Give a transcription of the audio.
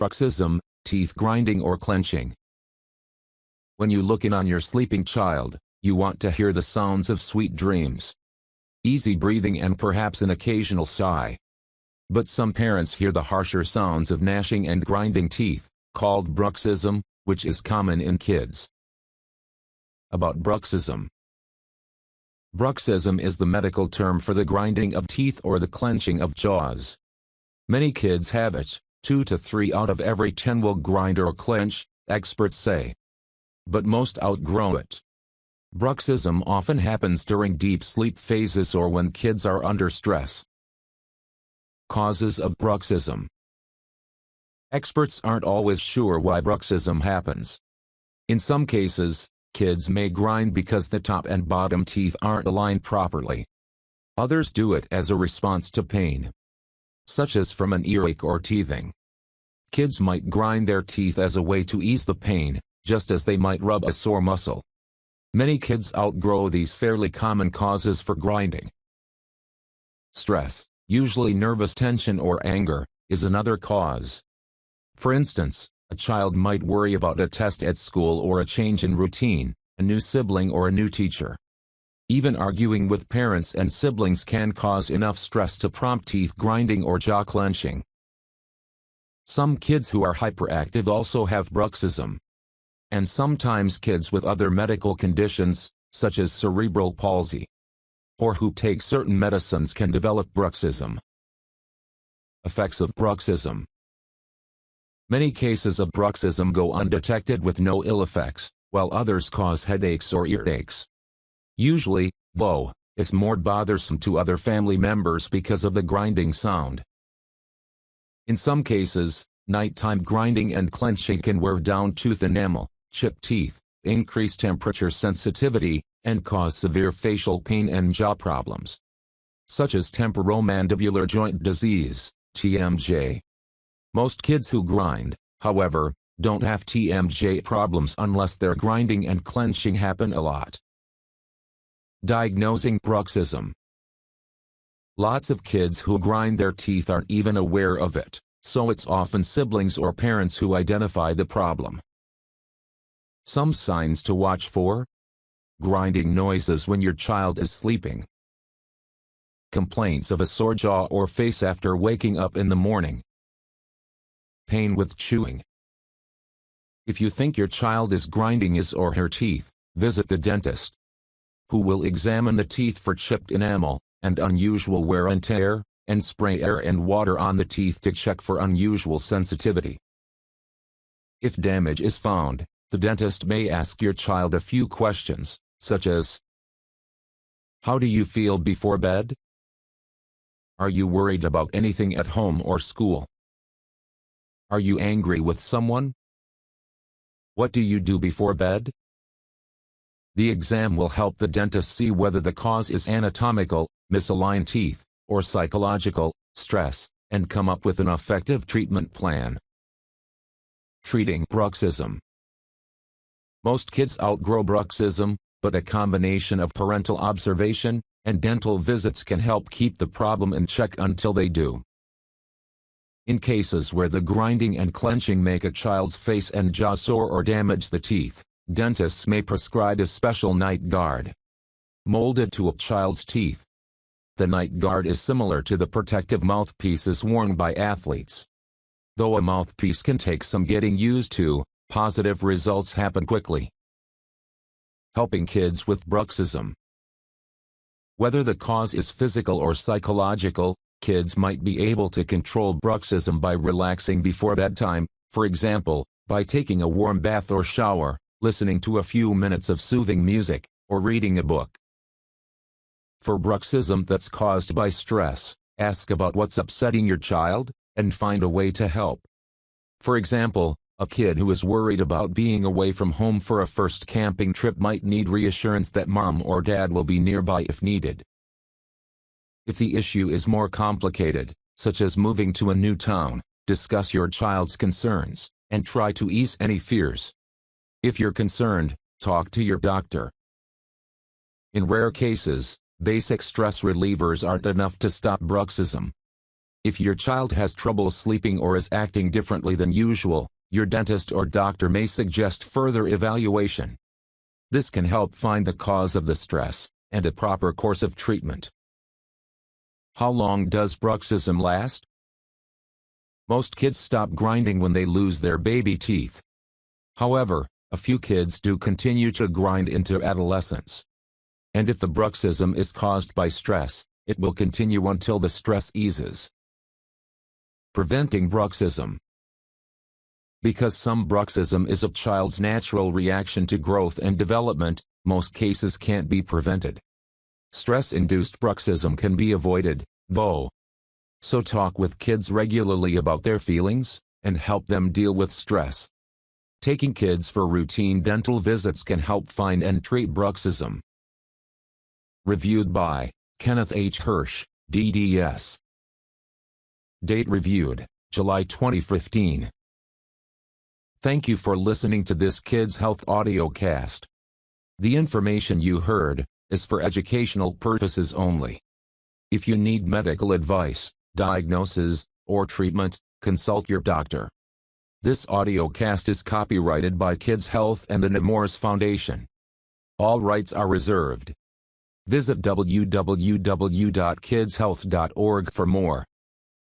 Bruxism, teeth grinding or clenching. When you look in on your sleeping child, you want to hear the sounds of sweet dreams, easy breathing and perhaps an occasional sigh. But some parents hear the harsher sounds of gnashing and grinding teeth, called bruxism, which is common in kids. About bruxism. Bruxism is the medical term for the grinding of teeth or the clenching of jaws. Many kids have it, 2 to 3 out of every 10 will grind or clench, experts say. But most outgrow it. Bruxism often happens during deep sleep phases or when kids are under stress. Causes of bruxism. Experts aren't always sure why bruxism happens. In some cases, kids may grind because the top and bottom teeth aren't aligned properly. Others do it as a response to pain, such as from an earache or teething. Kids might grind their teeth as a way to ease the pain, just as they might rub a sore muscle. Many kids outgrow these fairly common causes for grinding. Stress, usually nervous tension or anger, is another cause. For instance, a child might worry about a test at school or a change in routine, a new sibling or a new teacher. Even arguing with parents and siblings can cause enough stress to prompt teeth grinding or jaw clenching. Some kids who are hyperactive also have bruxism. And sometimes kids with other medical conditions, such as cerebral palsy, or who take certain medicines can develop bruxism. Effects of bruxism. Many cases of bruxism go undetected with no ill effects, while others cause headaches or earaches. Usually, though, it's more bothersome to other family members because of the grinding sound. In some cases, nighttime grinding and clenching can wear down tooth enamel, chip teeth, increase temperature sensitivity, and cause severe facial pain and jaw problems, such as temporomandibular joint disease, TMJ. Most kids who grind, however, don't have TMJ problems unless their grinding and clenching happen a lot. Diagnosing bruxism. Lots of kids who grind their teeth aren't even aware of it, so it's often siblings or parents who identify the problem. Some signs to watch for: grinding noises when your child is sleeping, complaints of a sore jaw or face after waking up in the morning, pain with chewing. If you think your child is grinding his or her teeth, visit the dentist, who will examine the teeth for chipped enamel and unusual wear and tear, and spray air and water on the teeth to check for unusual sensitivity. If damage is found, the dentist may ask your child a few questions, such as, how do you feel before bed? Are you worried about anything at home or school? Are you angry with someone? What do you do before bed? The exam will help the dentist see whether the cause is anatomical, misaligned teeth, or psychological, stress, and come up with an effective treatment plan. Treating bruxism. Most kids outgrow bruxism, but a combination of parental observation and dental visits can help keep the problem in check until they do. In cases where the grinding and clenching make a child's face and jaw sore or damage the teeth, dentists may prescribe a special night guard, molded to a child's teeth. The night guard is similar to the protective mouthpieces worn by athletes. Though a mouthpiece can take some getting used to, positive results happen quickly. Helping kids with bruxism. Whether the cause is physical or psychological, kids might be able to control bruxism by relaxing before bedtime, for example, by taking a warm bath or shower, listening to a few minutes of soothing music, or reading a book. For bruxism that's caused by stress, ask about what's upsetting your child, and find a way to help. For example, a kid who is worried about being away from home for a first camping trip might need reassurance that mom or dad will be nearby if needed. If the issue is more complicated, such as moving to a new town, discuss your child's concerns, and try to ease any fears. If you're concerned, talk to your doctor. In rare cases, basic stress relievers aren't enough to stop bruxism. If your child has trouble sleeping or is acting differently than usual, your dentist or doctor may suggest further evaluation. This can help find the cause of the stress and a proper course of treatment. How long does bruxism last? Most kids stop grinding when they lose their baby teeth. However, a few kids do continue to grind into adolescence. And if the bruxism is caused by stress, it will continue until the stress eases. Preventing bruxism. Because some bruxism is a child's natural reaction to growth and development, most cases can't be prevented. Stress-induced bruxism can be avoided, though. So talk with kids regularly about their feelings, and help them deal with stress. Taking kids for routine dental visits can help find and treat bruxism. Reviewed by Kenneth H. Hirsch, DDS. Date reviewed, July 2015. Thank you for listening to this Kids Health audiocast. The information you heard is for educational purposes only. If you need medical advice, diagnosis, or treatment, consult your doctor. This audiocast is copyrighted by Kids Health and the Nemours Foundation. All rights are reserved. Visit www.kidshealth.org for more.